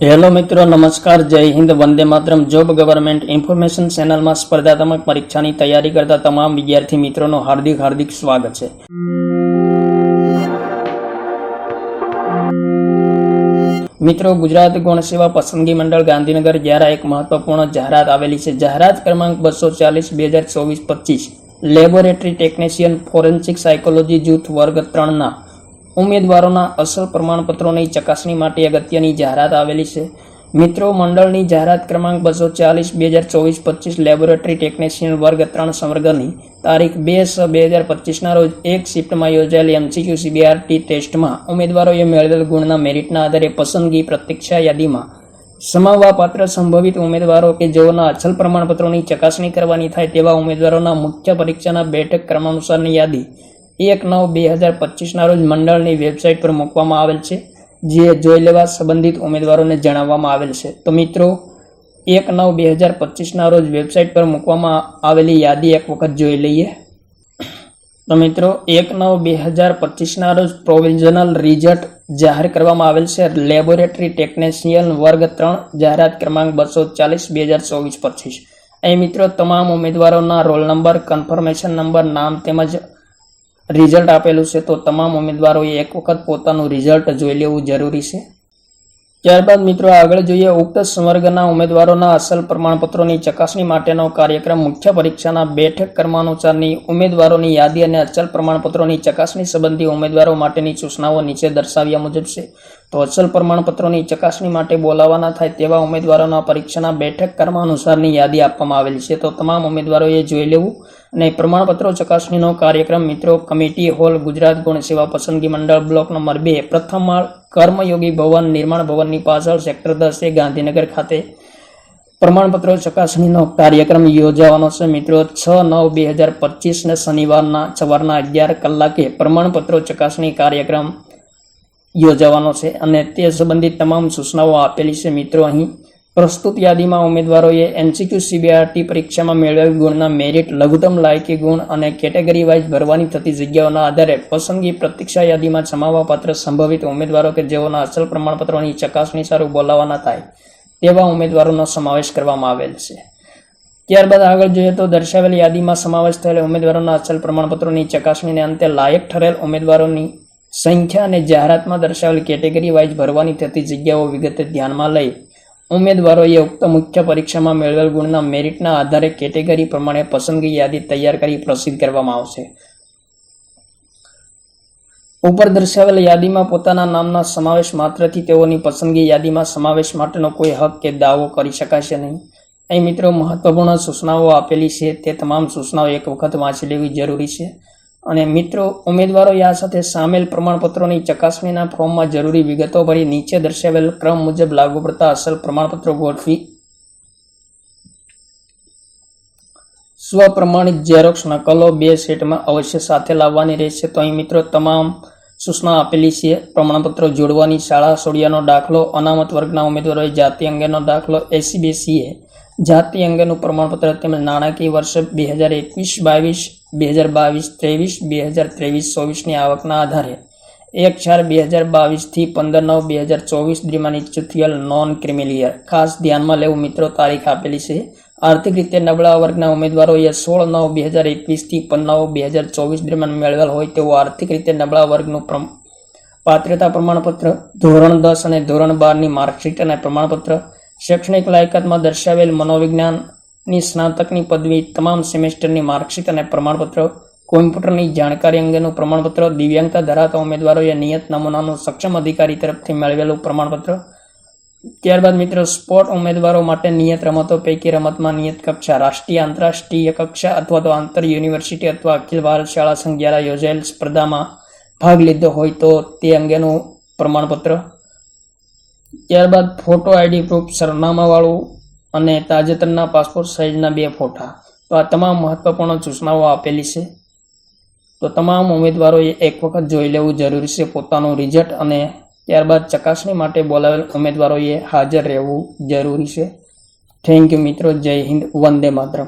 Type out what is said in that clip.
Hello મિત્રો, નમસ્કાર, જય Hind, Vande Mataram. Job government information ચેનલમાં સ્પર્ધાત્મક પરીક્ષાની તૈયારી કરતા તમામ વિદ્યાર્થી મિત્રોનું હાર્દિક સ્વાગત છે. મિત્રો, ગુજરાત ગૌણ સેવા પસંદગી મંડળ ગાંધીનગર દ્વારા એક મહત્વપૂર્ણ જાહેરાત આવેલી છે. જાહેરાત ક્રમાંક 240/2024-25 લેબોરેટરી ટેકનિશિયન ફોરેન્સિક સાયકોલોજી જૂથ વર્ગ 3ના ઉમેદવારોના અસલ પ્રમાણપત્રોની ચકાસણી માટે અગત્યની જાહેરાત આવેલી છે. મિત્રો, મંડળની જાહેરાત ક્રમાંક 240/2024-25 લેબોરેટરી ટેકનિશિયન વર્ગ 3 સંવર્ગની તારીખ 2/6/2025ના રોજ એક શિફ્ટમાં યોજાયેલી MCQ CBRT ટેસ્ટમાં ઉમેદવારોએ મેળવેલ ગુણના મેરિટના આધારે પસંદગી પ્રતીક્ષા યાદીમાં સમાવવા પાત્ર સંભવિત ઉમેદવારો કે જેઓના અસલ પ્રમાણપત્રોની ચકાસણી કરવાની થાય તેવા ઉમેદવારોના મુખ્ય પરીક્ષાના બેઠક ક્રમાનુસારની યાદી 1/9/2025ના રોજ મંડળની વેબસાઇટ પર મૂકવામાં આવેલ છે, જે જોઈ લેવા સંબંધિત ઉમેદવારોને જણાવવામાં આવેલ છે. તો મિત્રો, 1/9/2025ના રોજ વેબસાઇટ પર મૂકવામાં આવેલી યાદી એક વખત જોઈ લઈએ. તો મિત્રો, 1/9/2025ના રોજ પ્રોવિઝનલ રિઝલ્ટ જાહેર કરવામાં આવેલ છે. લેબોરેટરી ટેકનિશિયન વર્ગ 3 જાહેરાત ક્રમાંક 240/2024-25. અહીં મિત્રો તમામ ઉમેદવારોના રોલ નંબર, કન્ફર્મેશન નંબર, નામ તેમજ રિઝલ્ટ આપેલું છે. તો તમામ ઉમેદવારોએ એક વખત પોતાનું રિઝલ્ટ જોઈ લેવું જરૂરી છે. ત્યારબાદ મિત્રો આગળ જોઈએ, ઉક્ત સંવર્ગના ઉમેદવારોના અસલ પ્રમાણપત્રોની ચકાસણી માટેનો કાર્યક્રમ. મુખ્ય પરીક્ષાના બેઠક ક્રમાનુસારની ઉમેદવારોની યાદી અને અચલ પ્રમાણપત્રોની ચકાસણી સંબંધી ઉમેદવારો માટેની સૂચનાઓ નીચે દર્શાવ્યા મુજબ છે. તો અચલ પ્રમાણપત્રોની ચકાસણી માટે બોલાવવાના થાય તેવા ઉમેદવારોના પરીક્ષાના બેઠક ક્રમાનુસારની યાદી આપવામાં આવેલી છે. તો તમામ ઉમેદવારોએ જોઈ લેવું. અને પ્રમાણપત્રો ચકાસણીનો કાર્યક્રમ મિત્રો કમિટી હોલ, ગુજરાત ગૌણ સેવા પસંદગી મંડળ, બ્લોક નંબર 2, પ્રથમ માળ, કર્મયોગી ભવન, નિર્માણ ભવનની પાછળ, સેક્ટર 10A, ગાંધીનગર ખાતે પ્રમાણપત્રો ચકાસણીનો કાર્યક્રમ યોજાવાનો છે. મિત્રો, 6/9/2025 શનિવારના સવારના 11 કલાકે પ્રમાણપત્રો ચકાસણી કાર્યક્રમ યોજાવાનો છે અને તે સંબંધિત તમામ સૂચનાઓ આપેલી છે. મિત્રો, અહીં પ્રસ્તુત યાદીમાં ઉમેદવારોએ MCQ CBRT પરીક્ષામાં મેળવેલ ગુણના મેરિટ, લઘુત્તમ લાયકી ગુણ અને કેટેગરી વાઇઝ ભરવાની થતી જગ્યાઓના આધારે પસંદગી પ્રતીક્ષા યાદીમાં સમાવવા પાત્ર સંભવિત ઉમેદવારો કે જેઓના અસલ પ્રમાણપત્રોની ચકાસણી સારું બોલાવવાના થાય તેવા ઉમેદવારોનો સમાવેશ કરવામાં આવેલ છે. ત્યારબાદ આગળ જોઈએ તો દર્શાવેલ યાદીમાં સમાવેશ થયેલ ઉમેદવારોના અસલ પ્રમાણપત્રોની ચકાસણીને અંતે લાયક ઠરેલ ઉમેદવારોની સંખ્યા અને જાહેરાતમાં દર્શાવેલ કેટેગરી વાઇઝ ભરવાની થતી જગ્યાઓ વિગતે ધ્યાનમાં લઈ ઉમેદવારોએ ઉક્ત મુખ્ય પરીક્ષામાં મેળવેલ ગુણના મેરિટના આધારે કેટેગરી પ્રમાણે પસંદગી યાદી તૈયાર કરી પ્રસિદ્ધ કરવામાં આવશે. ઉપર દર્શાવેલ યાદીમાં પોતાના નામના સમાવેશ માત્રથી તેઓની પસંદગી યાદીમાં સમાવેશ માટેનો કોઈ હક કે દાવો કરી શકાશે નહીં. અહીં મિત્રો મહત્વપૂર્ણ સૂચનાઓ આપેલી છે, તે તમામ સૂચનાઓ એક વખત વાંચી લેવી જરૂરી છે. અને મિત્રો, ઉમેદવારોએ આ સાથે સામેલ પ્રમાણપત્રોની ચકાસણીના ફોર્મમાં જરૂરી વિગતો ભરી નીચે દર્શાવેલ ક્રમ મુજબ લાગુ પડતા અસલ પ્રમાણપત્રો ગોઠવી સ્વપ્રમાણિત ઝેરોક્ષ નકલો 2 સેટમાં અવશ્ય સાથે લાવવાની રહેશે. તો અહીં મિત્રો તમામ સૂચના આપેલી છે. પ્રમાણપત્રો જોડવાની શાળા સોડિયાનો દાખલો, અનામત વર્ગના ઉમેદવારોએ જાતિ અંગેનો દાખલો, SCBCએ જાતિ અંગેનું પ્રમાણપત્ર તેમજ નાણાકીય વર્ષ 2021-22, 2022-23, 2023-24ની આવકના આધારે 1/4/2022 થી 15/9/2024 દરમિયાન નિશ્ચિત થયેલ નોન ક્રિમિલિયર. ખાસ ધ્યાનમાં લેવું મિત્રો, તારીખ આપેલી છે. આર્થિક રીતે નબળા વર્ગના ઉમેદવારોએ 16/9/2021 થી 15/9/2024 દરમિયાન મેળવેલ હોય તેવું આર્થિક રીતે નબળા વર્ગનું પાત્રતા પ્રમાણપત્ર, ધોરણ 10 અને ધોરણ 12ની માર્કશીટ અને પ્રમાણપત્ર, શૈક્ષણિક લાયકાતમાં દર્શાવેલ મનોવિજ્ઞાનની સ્નાતકની પદવી, તમામ સેમેસ્ટરની માર્કશીટ અને પ્રમાણપત્ર, કોમ્પ્યુટરની જાણકારી અંગેનું પ્રમાણપત્ર, દિવ્યાંગતા ધરાવતા ઉમેદવારોએ નિયત નમૂનાનું સક્ષમ અધિકારી તરફથી મેળવેલું પ્રમાણપત્ર. ત્યારબાદ મિત્રો સ્પોર્ટ ઉમેદવારો માટે નિયત રમતો પૈકી રમતમાં નિયત કક્ષા, રાષ્ટ્રીય, આંતરરાષ્ટ્રીય કક્ષા અથવા તો આંતર યુનિવર્સિટી અથવા અખિલ ભારત શાળા સંઘ દ્વારા યોજાયેલ સ્પર્ધામાં ભાગ લીધો હોય તો તે અંગેનું પ્રમાણપત્ર. ત્યારબાદ ફોટો આઈડી પ્રૂફ, સરનામાવાળું અને તાજેતરના પાસપોર્ટ સાઇઝના 2 ફોટા. તો આ તમામ મહત્વપૂર્ણ સૂચનાઓ આપેલી છે. તો તમામ ઉમેદવારોએ એક વખત જોઈ લેવું જરૂરી છે પોતાનું રિઝલ્ટ. અને ત્યારબાદ ચકાસણી માટે બોલાવેલ ઉમેદવારોએ હાજર રહેવું જરૂરી છે. થેન્ક યુ મિત્રો. જય હિન્દ, વંદે માતરમ.